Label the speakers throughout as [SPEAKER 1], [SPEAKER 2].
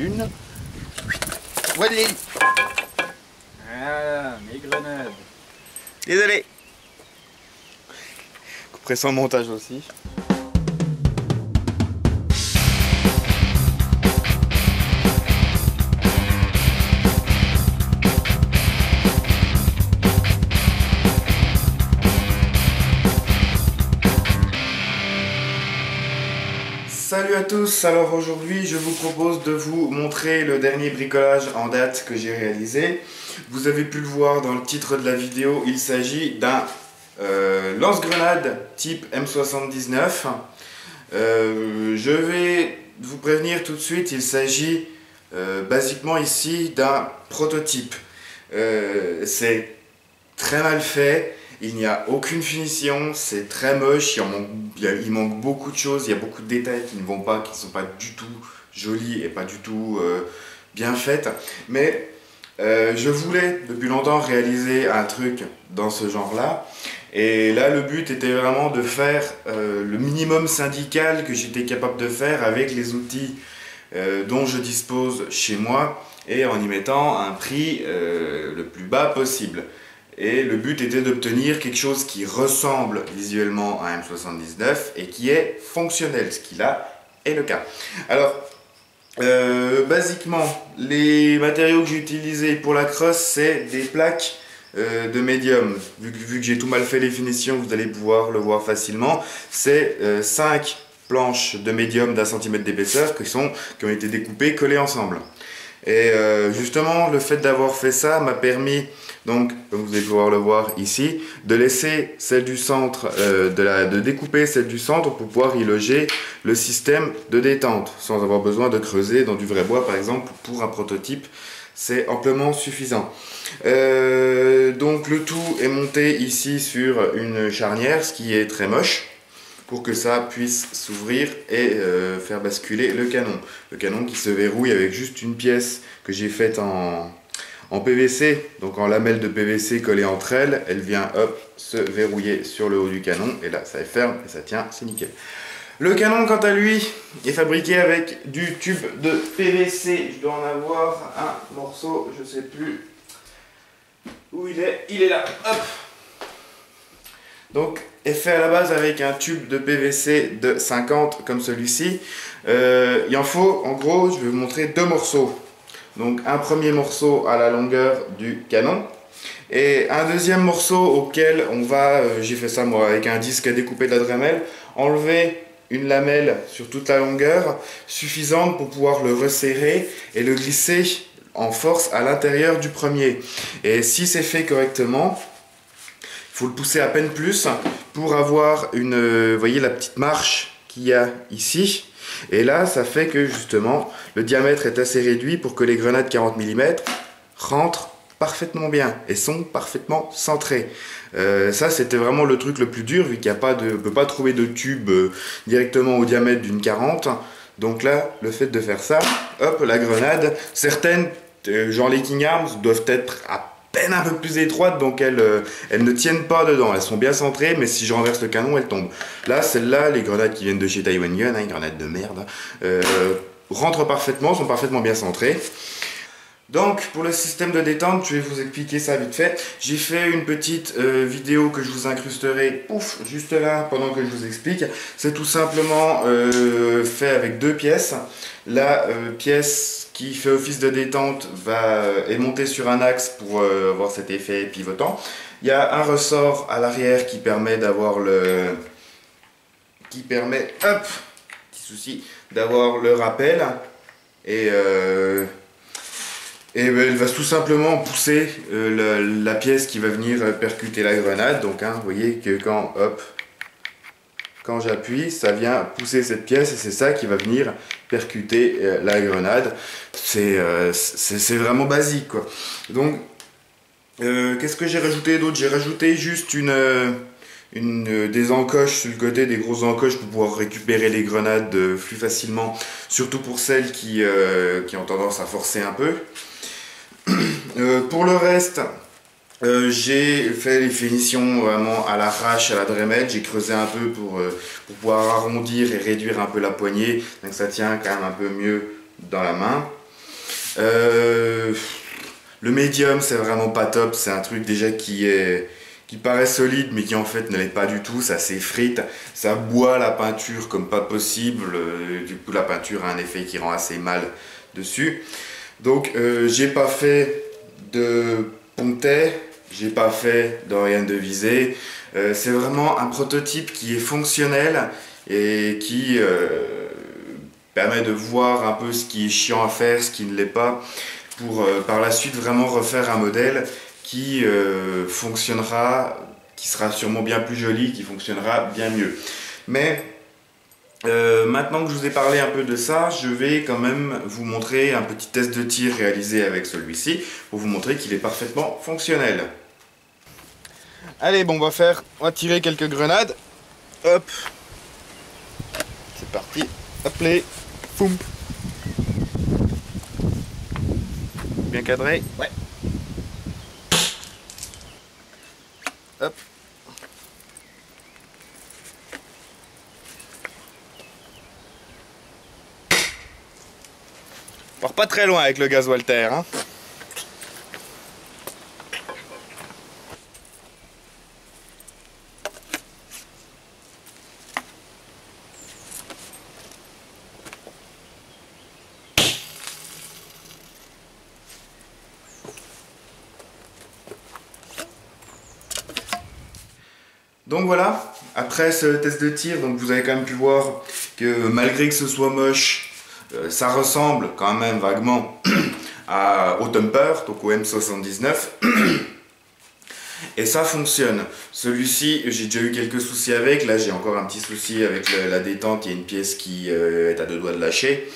[SPEAKER 1] une. Voilà. Ah, mes grenades. Désolé. Couperai sans montage aussi. Salut à tous, alors aujourd'hui je vous propose de vous montrer le dernier bricolage en date que j'ai réalisé. Vous avez pu le voir dans le titre de la vidéo, il s'agit d'un lance-grenade type M79. Je vais vous prévenir tout de suite, il s'agit basiquement ici d'un prototype. C'est très mal fait. Il n'y a aucune finition, c'est très moche, il manque beaucoup de choses, il y a beaucoup de détails qui ne vont pas, qui ne sont pas du tout jolis et pas du tout bien faites. Mais je voulais depuis longtemps réaliser un truc dans ce genre-là. Et là, le but était vraiment de faire le minimum syndical que j'étais capable de faire avec les outils dont je dispose chez moi et en y mettant un prix le plus bas possible. Et le but était d'obtenir quelque chose qui ressemble visuellement à un M79 et qui est fonctionnel, ce qui là est le cas. Alors, basiquement, les matériaux que j'ai utilisés pour la crosse, c'est des plaques de médium. Vu que j'ai tout mal fait les finitions, vous allez pouvoir le voir facilement. C'est 5 planches de médium d'1 cm d'épaisseur qui ont été découpées, collées ensemble. Et justement, le fait d'avoir fait ça m'a permis, donc, comme vous allez pouvoir le voir ici, de laisser celle du centre, de découper celle du centre pour pouvoir y loger le système de détente, sans avoir besoin de creuser dans du vrai bois, par exemple, pour un prototype. C'est amplement suffisant. Donc, le tout est monté ici sur une charnière, ce qui est très moche, pour que ça puisse s'ouvrir et faire basculer le canon. Le canon qui se verrouille avec juste une pièce que j'ai faite en PVC, donc en lamelles de PVC collées entre elles. Elle vient hop se verrouiller sur le haut du canon et là ça est ferme et ça tient, c'est nickel. Le canon quant à lui est fabriqué avec du tube de PVC. Je dois en avoir un morceau, je sais plus où il est là, hop. Donc est fait à la base avec un tube de PVC de 50 comme celui-ci. Il en faut, en gros, je vais vous montrer 2 morceaux. Donc un premier morceau à la longueur du canon et un deuxième morceau auquel on va, j'ai fait ça moi avec un disque à découper de la Dremel, enlever une lamelle sur toute la longueur suffisante pour pouvoir le resserrer et le glisser en force à l'intérieur du premier. Et si c'est fait correctement, il faut le pousser à peine plus pour avoir une, vous voyez la petite marche qu'il y a ici. Et là, ça fait que justement, le diamètre est assez réduit pour que les grenades 40 mm rentrent parfaitement bien et sont parfaitement centrées. Ça, c'était vraiment le truc le plus dur, vu qu'il n'y a pas de, on ne peut pas trouver de tube directement au diamètre d'une 40. Donc là, le fait de faire ça, hop, la grenade, certaines, genre les King Arms, doivent être à peine un peu plus étroites, donc elles ne tiennent pas dedans. Elles sont bien centrées, mais si je renverse le canon, elles tombent. Là, celles-là, les grenades qui viennent de chez Taiwan Gun, une grenade de merde, rentrent parfaitement, sont parfaitement bien centrées. Donc, pour le système de détente, je vais vous expliquer ça vite fait. J'ai fait une petite vidéo que je vous incrusterai, pouf, juste là, pendant que je vous explique. C'est tout simplement fait avec 2 pièces. La pièce qui fait office de détente est montée sur un axe pour avoir cet effet pivotant. Il y a un ressort à l'arrière qui permet d'avoir le... hop, petit souci, d'avoir le rappel. Et elle va tout simplement pousser la pièce qui va venir percuter la grenade. Donc vous voyez que quand j'appuie, ça vient pousser cette pièce et c'est ça qui va venir percuter la grenade. C'est vraiment basique quoi. Donc qu'est-ce que j'ai rajouté d'autre? J'ai rajouté juste des encoches sur le côté, des grosses encoches pour pouvoir récupérer les grenades plus facilement, surtout pour celles qui ont tendance à forcer un peu. Pour le reste, j'ai fait les finitions vraiment à l'arrache, à la Dremel. J'ai creusé un peu pour pouvoir arrondir et réduire un peu la poignée, donc ça tient quand même un peu mieux dans la main. Le médium, c'est vraiment pas top. C'est un truc déjà qui paraît solide, mais qui en fait ne l'est pas du tout. Ça s'effrite, ça boit la peinture comme pas possible. Du coup, la peinture a un effet qui rend assez mal dessus. Donc, j'ai pas fait de pontet, j'ai pas fait d'Oriane de Visée. C'est vraiment un prototype qui est fonctionnel et qui permet de voir un peu ce qui est chiant à faire, ce qui ne l'est pas, pour par la suite vraiment refaire un modèle qui fonctionnera, qui sera sûrement bien plus joli, qui fonctionnera bien mieux. Mais maintenant que je vous ai parlé un peu de ça, je vais quand même vous montrer un petit test de tir réalisé avec celui-ci pour vous montrer qu'il est parfaitement fonctionnel. Allez, bon, on va tirer quelques grenades. Hop, c'est parti. Hop les, poum. Bien cadré. Ouais. Hop. On part pas très loin avec le gaz Walter, hein. Donc voilà, après ce test de tir, donc vous avez quand même pu voir que malgré que ce soit moche, ça ressemble quand même vaguement au Thumper, donc au M79. Et ça fonctionne. Celui-ci, j'ai déjà eu quelques soucis avec. Là, j'ai encore un petit souci avec la détente. Il y a une pièce qui est à deux doigts de lâcher.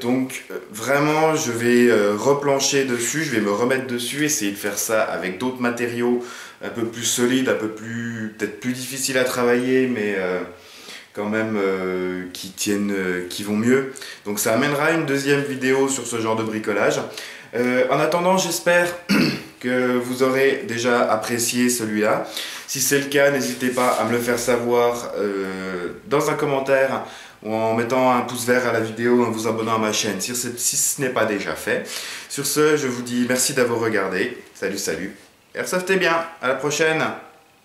[SPEAKER 1] Donc vraiment je vais replancher dessus, je vais me remettre dessus, essayer de faire ça avec d'autres matériaux un peu plus solides, un peu plus peut-être plus difficiles à travailler, mais quand même qui tiennent, qui vont mieux. Donc ça amènera une deuxième vidéo sur ce genre de bricolage. En attendant, j'espère que vous aurez déjà apprécié celui-là. Si c'est le cas, n'hésitez pas à me le faire savoir dans un commentaire, ou en mettant un pouce vert à la vidéo, en vous abonnant à ma chaîne si ce n'est pas déjà fait. Sur ce, je vous dis merci d'avoir regardé. Salut, salut. Airsoftez bien, à la prochaine.